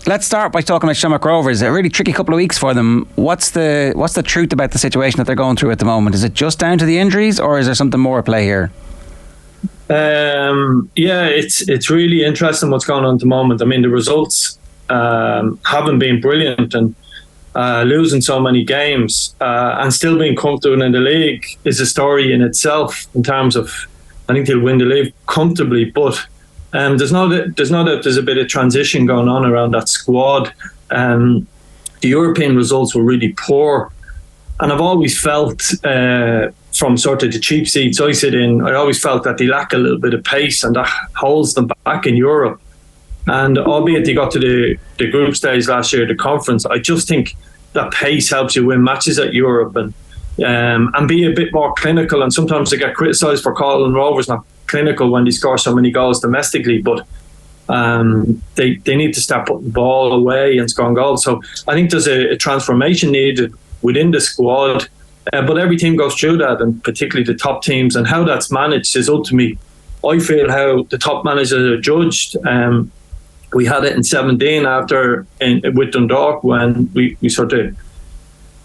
Let's start by talking about Shamrock Rovers. A really tricky couple of weeks for them. What's the truth about the situation that they're going through at the moment? Is it just down to the injuries, or is there something more at play here? It's really interesting what's going on at the moment. I mean, the results haven't been brilliant, and losing so many games and still being comfortable in the league is a story in itself. In terms of, I think they'll win the league comfortably, but there's no doubt there's a bit of transition going on around that squad. The European results were really poor, and I've always felt from sort of the cheap seats I sit in, I always felt that they lack a little bit of pace, and that holds them back in Europe. And albeit they got to the group stage last year, the conference, I just think that pace helps you win matches at Europe and be a bit more clinical. And sometimes they get criticised for calling Rovers not clinical when they score so many goals domestically, but they need to start putting the ball away and scoring goals. So I think there's a transformation needed within the squad, but every team goes through that, and particularly the top teams, and how that's managed is ultimately, I feel, how the top managers are judged. We had it in 17 with Dundalk, when we sort of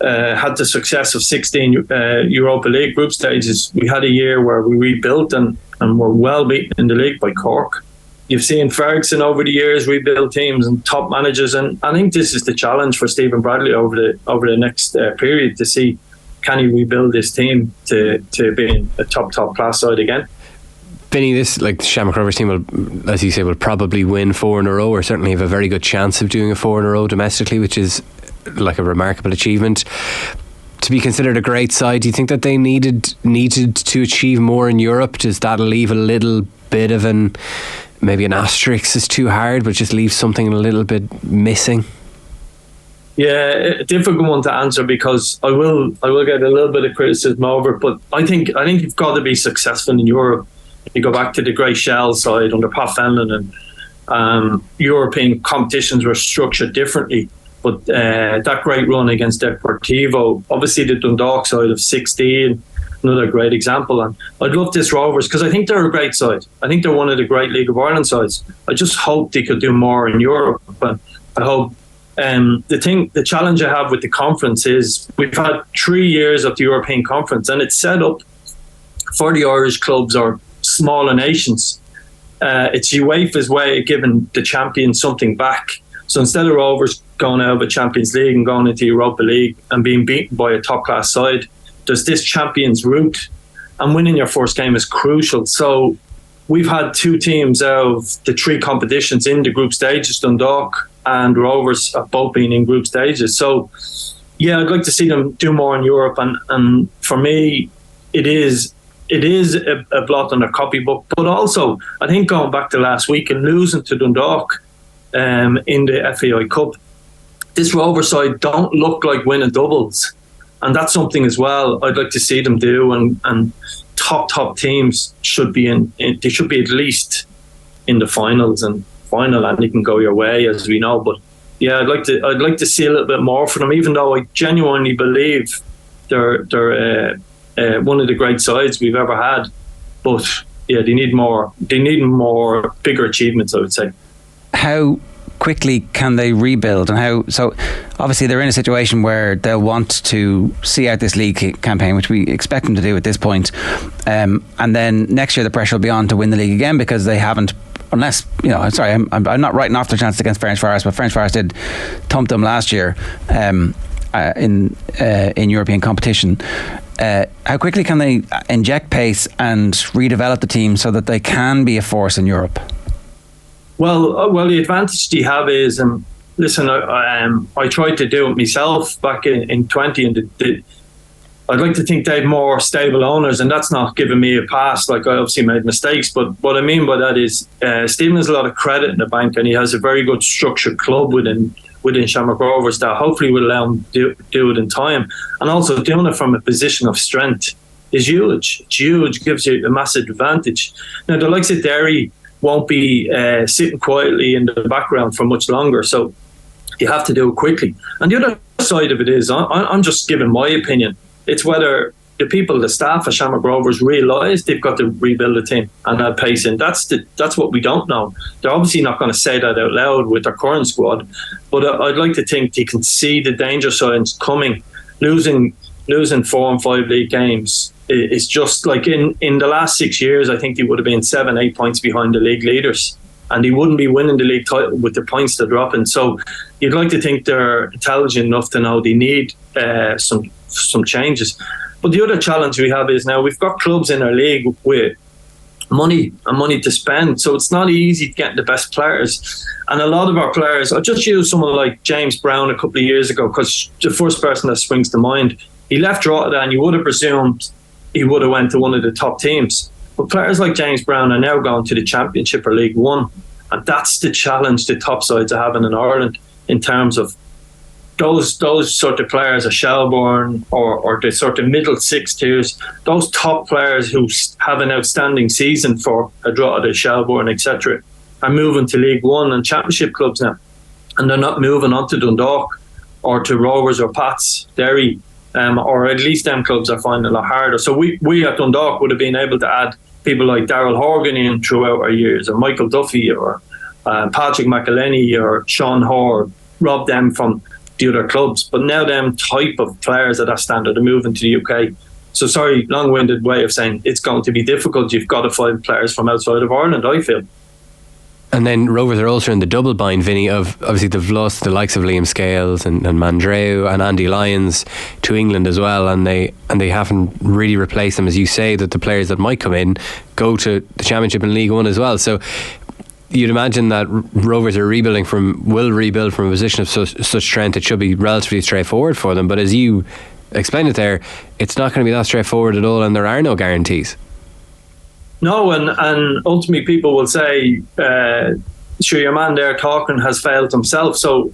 had the success of 16 Europa League group stages. We had a year where we rebuilt and were well beaten in the league by Cork. You've seen Ferguson over the years rebuild teams and top managers, and I think this is the challenge for Stephen Bradley over the next period, to see, can he rebuild this team to being a top class side again. Vinny, this, like, the Shamrock Rovers team will, as you say, will probably win 4 in a row, or certainly have a very good chance of doing a 4 in a row domestically, which is like a remarkable achievement. To be considered a great side, do you think that they needed to achieve more in Europe? Does that leave a little bit of maybe an asterisk is too hard, but just leave something a little bit missing? Yeah, a difficult one to answer, because I will get a little bit of criticism over it, but I think you've got to be successful in Europe. You go back to the Grey Shell side under Pat Fenlon, and European competitions were structured differently. But that great run against Deportivo, obviously the Dundalk side of 16, another great example. And I'd love this Rovers, because I think they're a great side. I think they're one of the great League of Ireland sides. I just hope they could do more in Europe. And I hope the challenge I have with the conference is we've had 3 years of the European Conference, and it's set up for the Irish clubs or smaller nations. It's UEFA's way of giving the champions something back. So instead of Rovers going out of a Champions League and going into Europa League and being beaten by a top class side, there's this Champions route, and winning your first game is crucial. So we've had 2 teams out of the 3 competitions in the group stages, Dundalk and Rovers, have both been in group stages. So yeah, I'd like to see them do more in Europe, and for me it is a blot on their copybook. But also, I think going back to last week and losing to Dundalk in the FAI Cup, this Rover side don't look like winning doubles, and that's something as well I'd like to see them do. And top teams should be they should be at least in the finals and they can go your way, as we know. But yeah, I'd like to see a little bit more from them, even though I genuinely believe they're one of the great sides we've ever had. But yeah, they need more bigger achievements, I would say. How quickly can they rebuild, and so obviously they're in a situation where they'll want to see out this league campaign, which we expect them to do at this point, and then next year the pressure will be on to win the league again, because they haven't, unless, I'm not writing off their chances against Ferencváros, but Ferencváros did thump them last year in European competition. How quickly can they inject pace and redevelop the team so that they can be a force in Europe? Well, the advantage they have is, listen, I tried to do it myself back in 20, and I'd like to think they have more stable owners, and that's not giving me a pass. Like, I obviously made mistakes, but what I mean by that is Stephen has a lot of credit in the bank, and he has a very good structured club within Shamrock Rovers that hopefully will allow him to do it in time. And also doing it from a position of strength is huge. It's huge, gives you a massive advantage. Now, the likes of Derry won't be sitting quietly in the background for much longer, so you have to do it quickly. And the other side of it is, I'm just giving my opinion, it's whether the people, the staff at Shamrock Rovers realise they've got to rebuild the team and add pace in. That's what we don't know. They're obviously not going to say that out loud with their current squad, but I'd like to think they can see the danger signs coming. Losing 4 and 5 league games is just like in the last 6 years, I think they would have been 7-8 points behind the league leaders, and they wouldn't be winning the league title with the points they're dropping. So you'd like to think they're intelligent enough to know they need some changes. But the other challenge we have is now we've got clubs in our league with money to spend, so it's not easy to get the best players. And a lot of our players, I'll just use someone like James Brown a couple of years ago, because the first person that springs to mind. He left Drogheda and you would have presumed he would have went to one of the top teams. But players like James Brown are now going to the Championship or League One, and that's the challenge the top sides are having in Ireland in terms of those sort of players, a Shelbourne or the sort of middle 6 tiers, those top players who have an outstanding season for a Drogheda, Shelbourne, etc., are moving to League One and Championship clubs now, and they're not moving on to Dundalk or to Rovers or Pats, Derry, or at least them clubs are finding it a lot harder. So we at Dundalk would have been able to add people like Daryl Horgan in throughout our years, or Michael Duffy, or Patrick McElhenney, or Sean Hoare, rob them from the other clubs. But now them type of players at that standard are moving to the UK. So sorry, long-winded way of saying it's going to be difficult. You've got to find players from outside of Ireland, I feel. And then Rovers are also in the double bind, Vinny, of obviously they've lost the likes of Liam Scales and Mandreu and Andy Lyons to England as well, and they haven't really replaced them, as you say, that the players that might come in go to the Championship and League One as well. So you'd imagine that Rovers will rebuild from a position of such strength. It should be relatively straightforward for them, but as you explained it there, it's not going to be that straightforward at all, and there are no guarantees. No, and ultimately people will say, sure, your man there talking has failed himself. So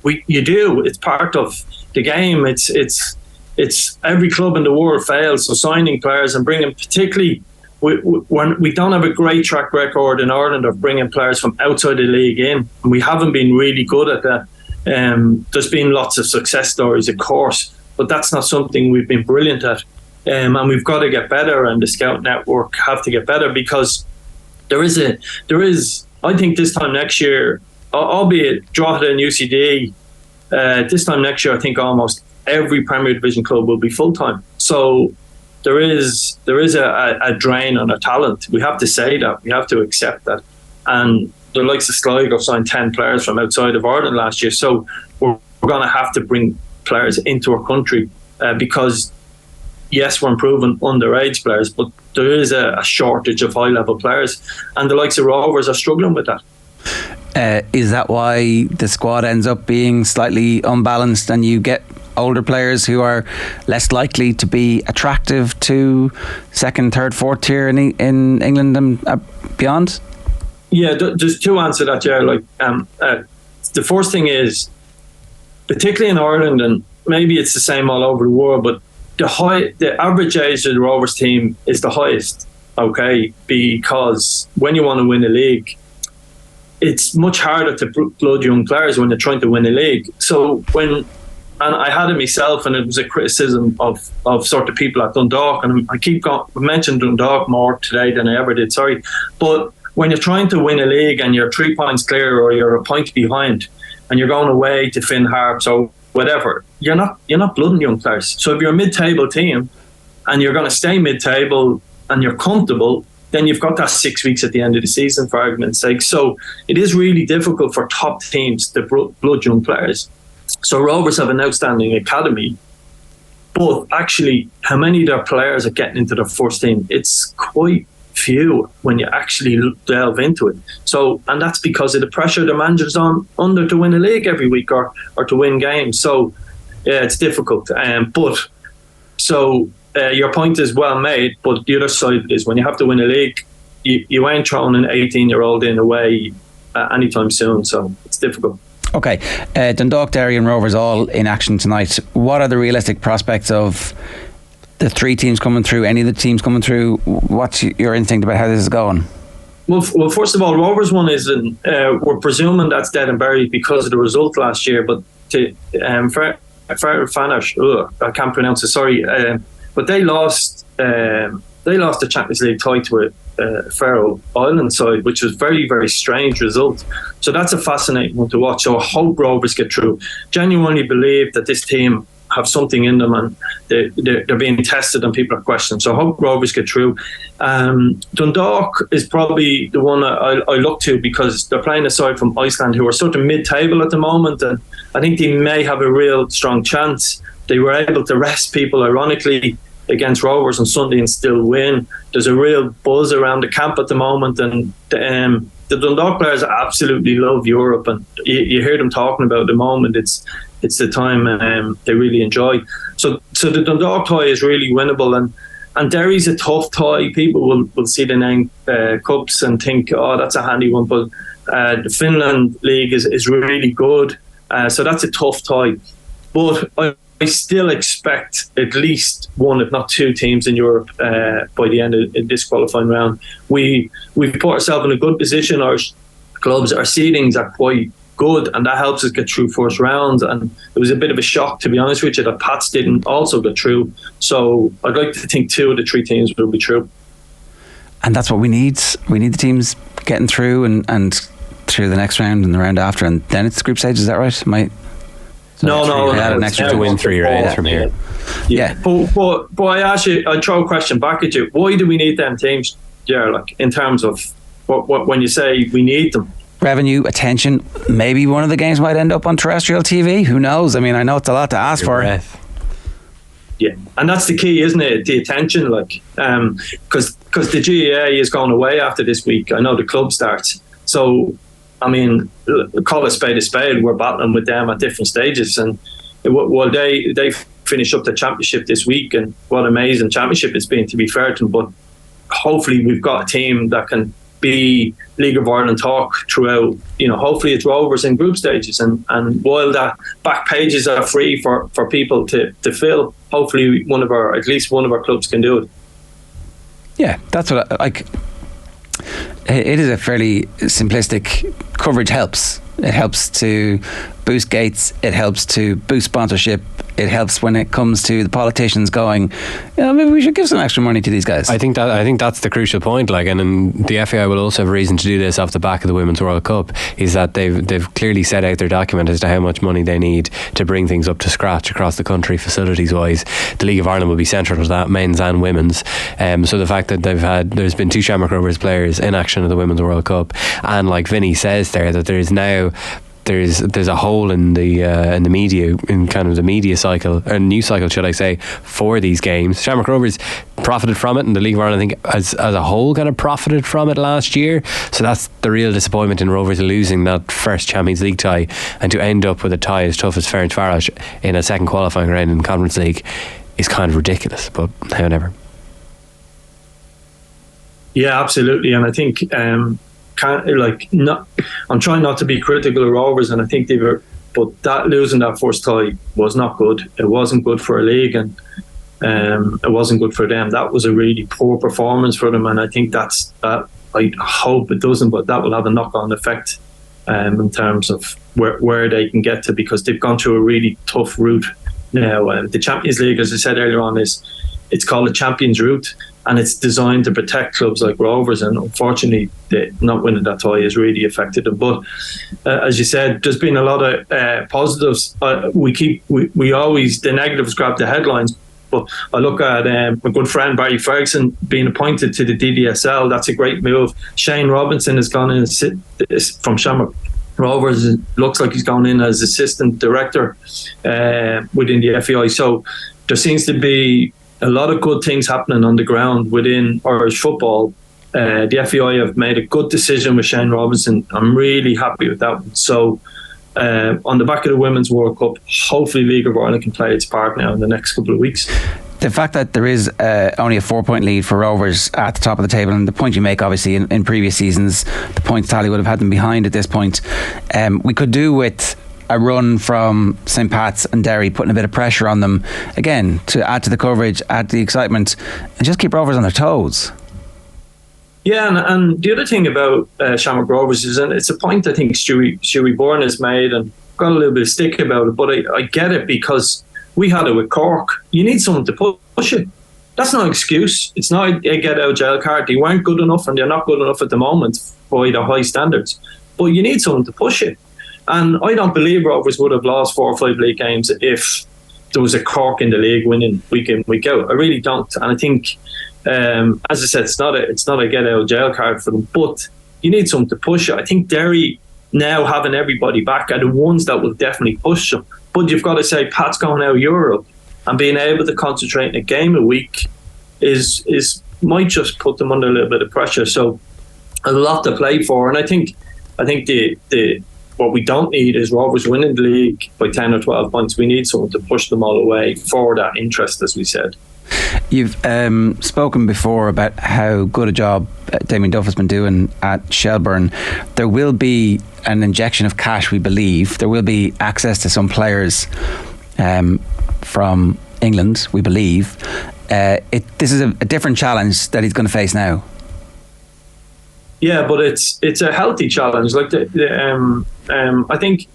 you do. It's part of the game. It's every club in the world fails. So signing players and bringing, particularly, we don't have a great track record in Ireland of bringing players from outside the league in. And we haven't been really good at that. There's been lots of success stories, of course, but that's not something we've been brilliant at. And we've got to get better, and the scout network have to get better, because there is I think this time next year, albeit Drogheda and UCD, this time next year I think almost every Premier Division club will be full-time. So there is a drain on our talent. We have to say that. We have to accept that. And the likes of Sligo signed 10 players from outside of Ireland last year. So we're going to have to bring players into our country because yes, we're improving underage players, but there is a shortage of high-level players, and the likes of Rovers are struggling with that. Is that why the squad ends up being slightly unbalanced, and you get older players who are less likely to be attractive to second, third, fourth tier in England and beyond? Yeah, there's two answers to that, Gerald. The first thing is, particularly in Ireland, and maybe it's the same all over the world, but the average age of the Rovers team is the highest, okay? Because when you want to win a league, it's much harder to blood young players when you're trying to win a league. So and I had it myself, and it was a criticism of sort of people at Dundalk, and I mentioned Dundalk more today than I ever did, sorry. But when you're trying to win a league and you're 3 points clear or you're a point behind and you're going away to Finn Harps or whatever, you're not blooding young players. So if you're a mid-table team and you're going to stay mid-table and you're comfortable, then you've got that 6 weeks at the end of the season, for argument's sake. So it is really difficult for top teams to blood young players. So Rovers have an outstanding academy, but actually how many of their players are getting into their first team? It's quite few when you actually delve into it. So, and that's because of the pressure the manager's under to win a league every week or to win games. So yeah, it's difficult. But your point is well made, but the other side of it is when you have to win a league, you ain't throwing an 18-year-old in away anytime soon, so it's difficult. Okay, Dundalk, Derry and Rovers all in action tonight. What are the realistic prospects of the 3 teams coming through, any of the teams coming through? What's your instinct about how this is going? Well, first of all, Rovers one is we're presuming that's dead and buried because of the result last year, but I can't pronounce it, sorry. but they lost the Champions League tie to a Faroe Island side, which was very, very strange result. So that's a fascinating one to watch. So I hope Rovers get through. Genuinely believe that this team have something in them, and they're being tested and people are questioning. So I hope Rovers get through. Dundalk is probably the one I look to, because they're playing a side from Iceland who are sort of mid-table at the moment, and I think they may have a real strong chance. They were able to rest people, ironically, against Rovers on Sunday and still win. There's a real buzz around the camp at the moment, and the Dundalk players absolutely love Europe, and you hear them talking about at the moment. It's the time they really enjoy. So the Dundalk tie is really winnable, and Derry's a tough tie. People will see the name Cups and think, oh, that's a handy one, but the Finland League is really good, so that's a tough tie. But I still expect at least one, if not two teams in Europe by the end of this qualifying round. We've put ourselves in a good position. Our clubs, our seedings are quite good, and that helps us get through first rounds. And it was a bit of a shock, to be honest with you, that Pats didn't also get through. So I'd like to think 2 of the 3 teams will be through. And that's what we need. We need the teams getting through and through the next round and the round after, and then it's group stage. Is that right? No. An extra to win 3 rounds from here. Yeah. But I ask you, I throw a question back at you. Why do we need them teams? Yeah, like in terms of what when you say we need them. Revenue, attention. Maybe one of the games might end up on terrestrial TV. Who knows? I mean, I know it's a lot to ask for. Yeah, and that's the key, isn't it? The attention, like, because the GAA is going away after this week. I know the club starts. So, I mean, call a spade. We're battling with them at different stages, and well, they finish up the championship this week, and what an amazing championship it's been, to be fair to them. But hopefully, we've got a team that can be League of Ireland talk throughout. You know, hopefully it's Rovers in group stages, and while that back pages are free for people to fill, hopefully at least one of our clubs can do it. Yeah, that's what I like. It is a fairly simplistic coverage. It helps to boost gates, it helps to boost sponsorship, it helps when it comes to the politicians going, maybe we should give some extra money to these guys. I think that's the crucial point, like, and the FAI will also have reason to do this off the back of the Women's World Cup, is that they've clearly set out their document as to how much money they need to bring things up to scratch across the country facilities wise. The League of Ireland will be central to that, men's and women's. So the fact that there's been 2 Shamrock Rovers players in action at the Women's World Cup, and like Vinny says there, that there is now there's a hole in the media, in kind of the media cycle, or news cycle, should I say, for these games. Shamrock Rovers profited from it, and the League of Ireland, I think, as a whole, kind of profited from it last year. So that's the real disappointment in Rovers, losing that first Champions League tie, and to end up with a tie as tough as Ferencváros in a second qualifying round in Conference League is kind of ridiculous. But however, yeah, absolutely, and I think. I'm trying not to be critical of Rovers, and I think they were, but that losing that first tie was not good. It wasn't good for a league, and it wasn't good for them. That was a really poor performance for them, and I think that. I hope it doesn't, but that will have a knock-on effect in terms of where they can get to, because they've gone through a really tough route now. The Champions League, as I said earlier on, it's called the Champions Route, and it's designed to protect clubs like Rovers, and unfortunately not winning that tie has really affected them. But as you said, there's been a lot of positives. We always, the negatives grab the headlines, but I look at my good friend Barry Ferguson being appointed to the DDSL. That's a great move. Shane Robinson has gone in from Shamrock Rovers. It looks like he's gone in as assistant director within the FAI. So there seems to be a lot of good things happening on the ground within Irish football. The FAI have made a good decision with Shane Robinson. I'm really happy with that one. So on the back of the Women's World Cup, hopefully League of Ireland can play its part now in the next couple of weeks. The fact that there is only a 4-point lead for Rovers at the top of the table, and the point you make, obviously, in previous seasons, the points tally would have had them behind at this point. We could do with a run from St. Pat's and Derry, putting a bit of pressure on them again to add to the coverage, add to the excitement, and just keep Rovers on their toes. Yeah, and the other thing about Shamrock Rovers is, and it's a point I think Stewie Bourne has made and got a little bit of stick about it, but I get it, because we had it with Cork. You need someone to push it. that's not an excuse. It's not a get out of jail card. They weren't good enough, and they're not good enough at the moment by the high standards. But you need someone to push it. And I don't believe Rovers would have lost 4 or 5 league games if there was a Cork in the league winning week in, week out. I really don't. And I think, as I said, it's not a get out of jail card for them. But you need someone to push it. I think Derry, now having everybody back, are the ones that will definitely push them. But you've got to say, Pat's going out of Europe, and being able to concentrate in a game a week might just put them under a little bit of pressure. So a lot to play for. And I think the what we don't need is Rovers winning the league by 10 or 12 points. We need someone to push them all away for that interest, as we said. You've spoken before about how good a job Damien Duff has been doing at Shelbourne. There will be an injection of cash, we believe. There will be access to some players from England, we believe. This is a different challenge that he's going to face now. Yeah, but it's a healthy challenge. Like I think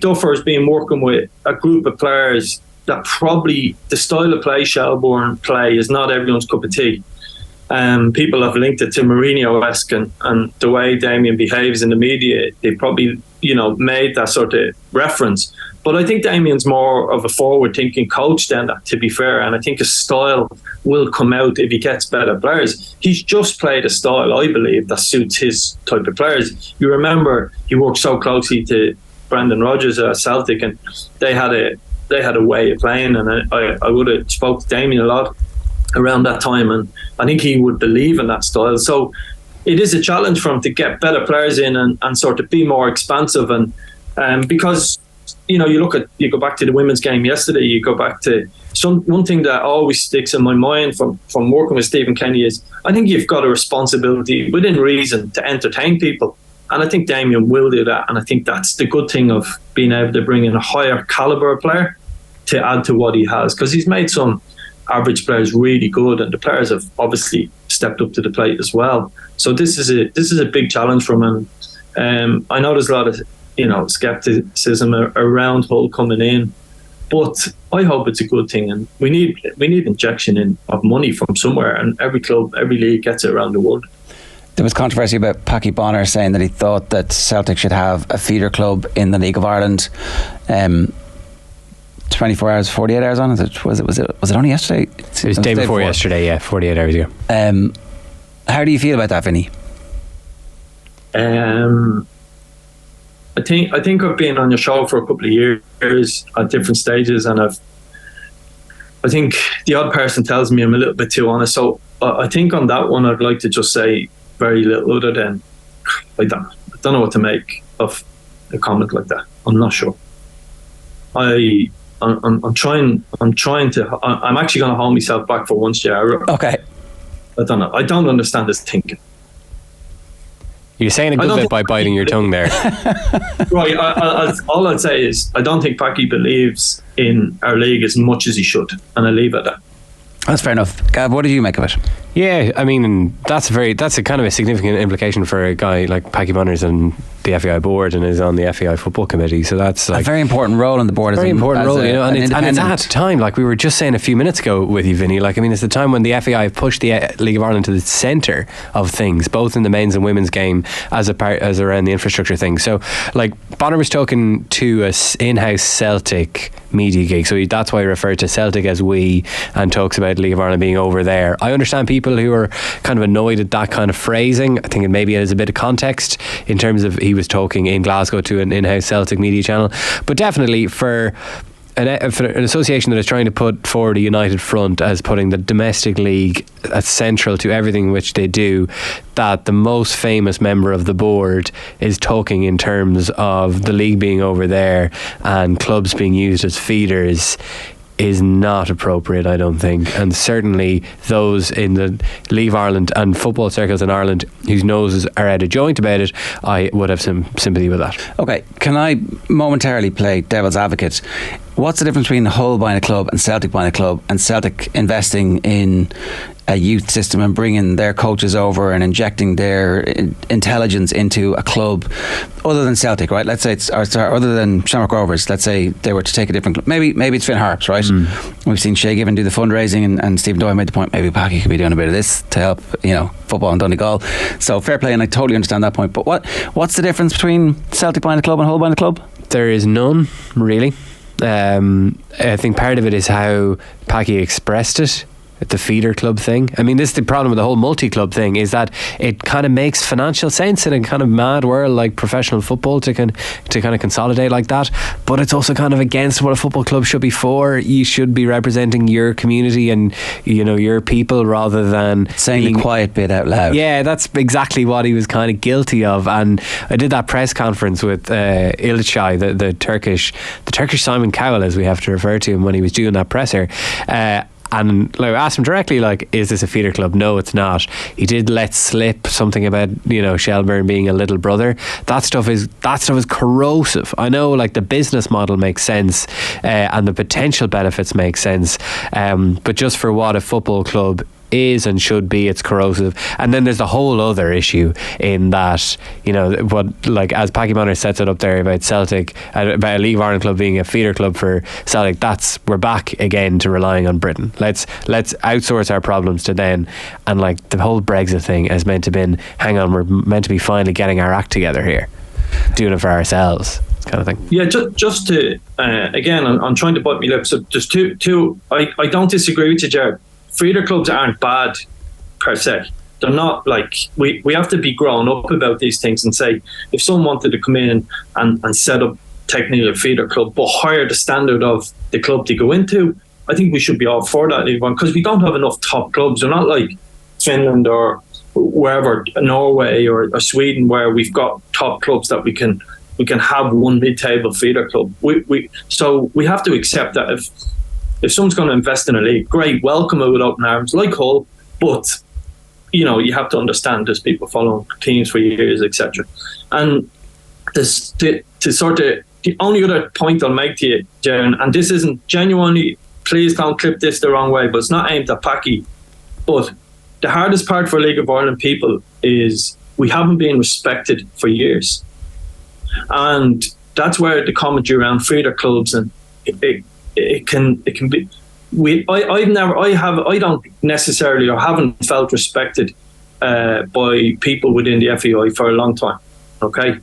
Duffer has been working with a group of players that probably the style of play Shelbourne play is not everyone's cup of tea. People have linked it to Mourinho-esque, and the way Damien behaves in the media, they probably made that sort of reference. But I think Damien's more of a forward-thinking coach than that, to be fair. And I think his style will come out if he gets better players. He's just played a style, I believe, that suits his type of players. You remember he worked so closely to Brendan Rodgers at Celtic, and they had a way of playing. And I would have spoke to Damien a lot around that time, and I think he would believe in that style. So it is a challenge for him to get better players in and sort of be more expansive. And because you go back to the women's game yesterday, you go back to one thing that always sticks in my mind from working with Stephen Kenny is I think you've got a responsibility within reason to entertain people, and I think Damien will do that. And I think that's the good thing of being able to bring in a higher caliber player to add to what he has, because he's made some average players really good, and the players have obviously stepped up to the plate as well. So this is a big challenge for him, and I know there's a lot of skepticism around Hull coming in, but I hope it's a good thing, and we need injection of money from somewhere, and every club, every league gets it around the world. There was controversy about Paki Bonner saying that he thought that Celtic should have a feeder club in the League of Ireland. 24 hours, 48 hours on? Was it only yesterday? It was the day before yesterday, yeah, 48 hours ago. How do you feel about that, Vinny? I think I've been on your show for a couple of years at different stages, and I think the odd person tells me I'm a little bit too honest. So I think on that one, I'd like to just say very little other than I don't know what to make of a comment like that. I'm not sure. I'm trying to. I'm actually going to hold myself back for once, Jared. Okay. I don't know. I don't understand his thinking. You're saying a good bit by biting your tongue there. Right. All I'd say is I don't think Paki believes in our league as much as he should, and I leave it at that. That's fair enough. Gav, what did you make of it? Yeah, I mean, that's a kind of a significant implication for a guy like Paki Bonner's on the FAI board and is on the FAI football committee. So that's like a very important role on the board. Very important role, and it's at a time, like we were just saying a few minutes ago with you, Vinny. Like, I mean, it's the time when the FAI have pushed the League of Ireland to the centre of things, both in the men's and women's game, as around the infrastructure thing. So, like, Bonner was talking to a in-house Celtic media gig, so that's why he referred to Celtic as we, and talks about League of Ireland being over there. I understand people who are kind of annoyed at that kind of phrasing. I think it maybe has a bit of context in terms of he was talking in Glasgow to an in-house Celtic media channel, but definitely for an association that is trying to put forward a united front as putting the domestic league as central to everything which they do, that the most famous member of the board is talking in terms of the league being over there and clubs being used as feeders is not appropriate, I don't think. And certainly those in the Leave Ireland and football circles in Ireland whose noses are out of joint about it, I would have some sympathy with that. Okay, can I momentarily play devil's advocate? what's the difference between Hull buying a club and Celtic buying a club, and Celtic investing in a youth system and bringing their coaches over and injecting their intelligence into a club other than Celtic, right? Let's say other than Shamrock Rovers. Let's say they were to take a different club. Maybe it's Finn Harps, right? We've seen Shay Given do the fundraising, and Stephen Doyle made the point maybe Paki could be doing a bit of this to help, football in Donegal. So fair play, and I totally understand that point. But what's the difference between Celtic buying a club and Hull buying a club? There is none, really. I think part of it is how Paki expressed it, the feeder club thing. I mean, this is the problem with the whole multi-club thing, is that it kind of makes financial sense in a kind of mad world like professional football to kind of consolidate like that, but it's also kind of against what a football club should be for. You should be representing your community and your people, rather than saying the quiet bit out loud. Yeah, that's exactly what he was kind of guilty of. And I did that press conference with Ilchai, the Turkish Simon Cowell, as we have to refer to him, when he was doing that presser. And I asked him directly, is this a feeder club? No, it's not. He did let slip something about Shelbourne being a little brother. That stuff is corrosive. I know, the business model makes sense, and the potential benefits make sense, but just for what a football club is and should be, it's corrosive. And then there's the whole other issue in that, as Paki Bonner sets it up there about Celtic, about a League of Ireland club being a feeder club for Celtic, we're back again to relying on Britain. Let's outsource our problems to them. And the whole Brexit thing is meant to be, hang on, we're meant to be finally getting our act together here, doing it for ourselves, kind of thing. Yeah, just to again, I'm trying to bite my lips. So there's two. I don't disagree with you, Jared. Feeder clubs aren't bad per se. They're not we have to be grown up about these things and say, if someone wanted to come in and set up technically a feeder club but higher the standard of the club to go into, I think we should be all for that, because we don't have enough top clubs. They're not like Finland or wherever, Norway or Sweden, where we've got top clubs that we can have one mid-table feeder club. So we have to accept that if someone's going to invest in a league, great, welcome it with open arms, like Hull, but you have to understand there's people following teams for years, etc. And this to sort of, the only other point I'll make to you, Jaren, and this isn't genuinely, please don't clip this the wrong way, but it's not aimed at Paki, but the hardest part for League of Ireland people is we haven't been respected for years, and that's where the commentary around feeder clubs and it can be. I don't necessarily, or haven't felt respected by people within the FAI for a long time. Okay,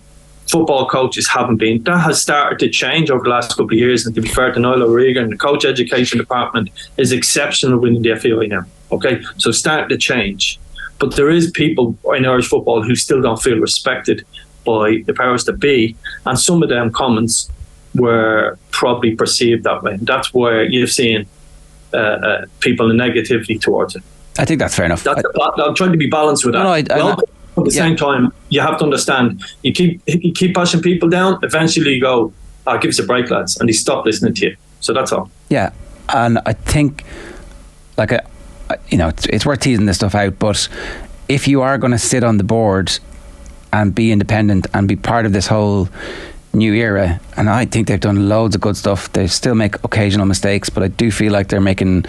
football coaches haven't been. That has started to change over the last couple of years. And to be fair to Niall O'Regan, the coach education department is exceptional within the FAI now. Okay, so starting to change, but there is people in Irish football who still don't feel respected by the powers that be, and some of them comments were probably perceived that way. And that's where you've seen people negativity towards it. I think that's fair enough. I'm trying to be balanced with that. At the same time, you have to understand, you keep pushing people down, eventually you go, give us a break, lads, and they stop listening to you. So that's all. Yeah, and I think, it's worth teasing this stuff out, but if you are going to sit on the board and be independent and be part of this whole new era, and I think they've done loads of good stuff. They still make occasional mistakes, but I do feel like they're making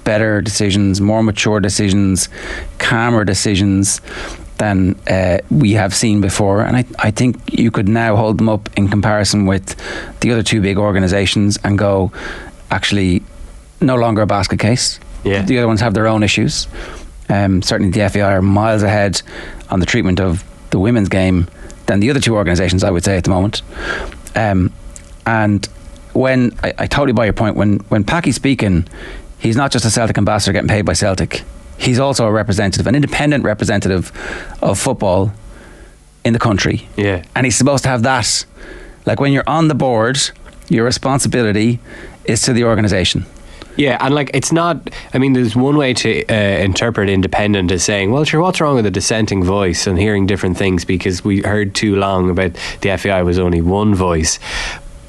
better decisions, more mature decisions, calmer decisions than we have seen before. And I think you could now hold them up in comparison with the other two big organisations and go, actually, no longer a basket case. Yeah. The other ones have their own issues. Certainly the FAI are miles ahead on the treatment of the women's game than the other two organisations, I would say, at the moment. And when I totally buy your point, when Paki's speaking, he's not just a Celtic ambassador getting paid by Celtic. He's also a representative, an independent representative of football in the country. Yeah. And he's supposed to have that. When you're on the board, your responsibility is to the organisation. Yeah, and it's not, there's one way to interpret independent as saying, well, sure, what's wrong with a dissenting voice and hearing different things, because we heard too long about the FAI was only one voice.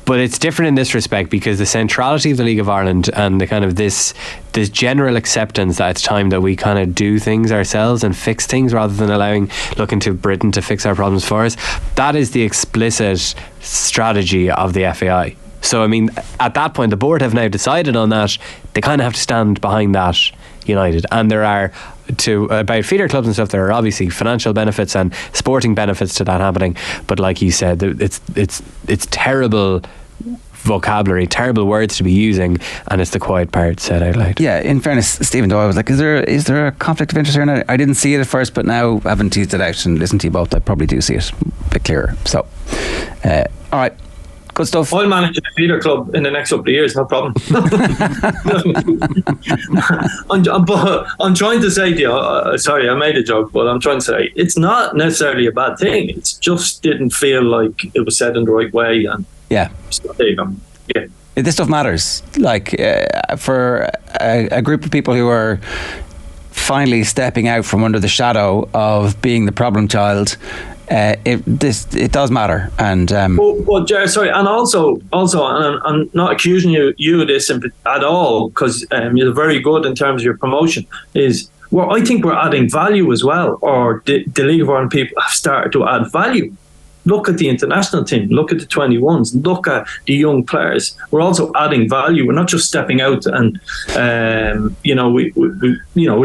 But it's different in this respect, because the centrality of the League of Ireland and the kind of this general acceptance that it's time that we kind of do things ourselves and fix things rather than looking to Britain to fix our problems for us, that is the explicit strategy of the FAI. So I mean, at that point, the board have now decided on that. They kind of have to stand behind that, United. And there are, about feeder clubs and stuff, there are obviously financial benefits and sporting benefits to that happening. But like you said, it's terrible vocabulary, terrible words to be using, and it's the quiet part said out loud. Yeah, in fairness, Stephen Doyle was like, is there a conflict of interest here? And I didn't see it at first, but now having teased it out and listened to you both, I probably do see it a bit clearer. So all right, good stuff. I'll manage a feeder club in the next couple of years, no problem. I'm trying to say to you, sorry, I made a joke, but I'm trying to say it's not necessarily a bad thing. It just didn't feel like it was said in the right way. And yeah, so there you go. Yeah, this stuff matters. Like for a group of people who are finally stepping out from under the shadow of being the problem child, it does matter. And well, Jared, sorry, and also, and I'm not accusing you of this at all, because you're very good in terms of your promotion. I think we're adding value as well, or the League of Ireland people have started to add value. Look at the international team. Look at the 21s. Look at the young players. We're also adding value. We're not just stepping out, and we're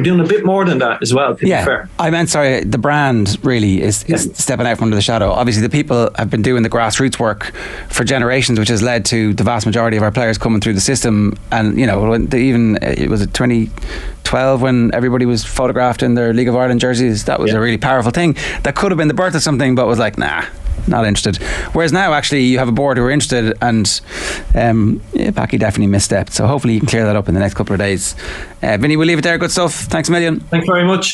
doing a bit more than that as well. To be fair, I meant, sorry, the brand really is stepping out from under the shadow. Obviously, the people have been doing the grassroots work for generations, which has led to the vast majority of our players coming through the system. And it was 2012 when everybody was photographed in their League of Ireland jerseys. That was a really powerful thing. That could have been the birth of something, but was like, nah, not interested. Whereas now, actually, you have a board who are interested, and Paki definitely misstepped. So hopefully you can clear that up in the next couple of days. Vinny, we'll leave it there. Good stuff. Thanks a million. Thanks very much.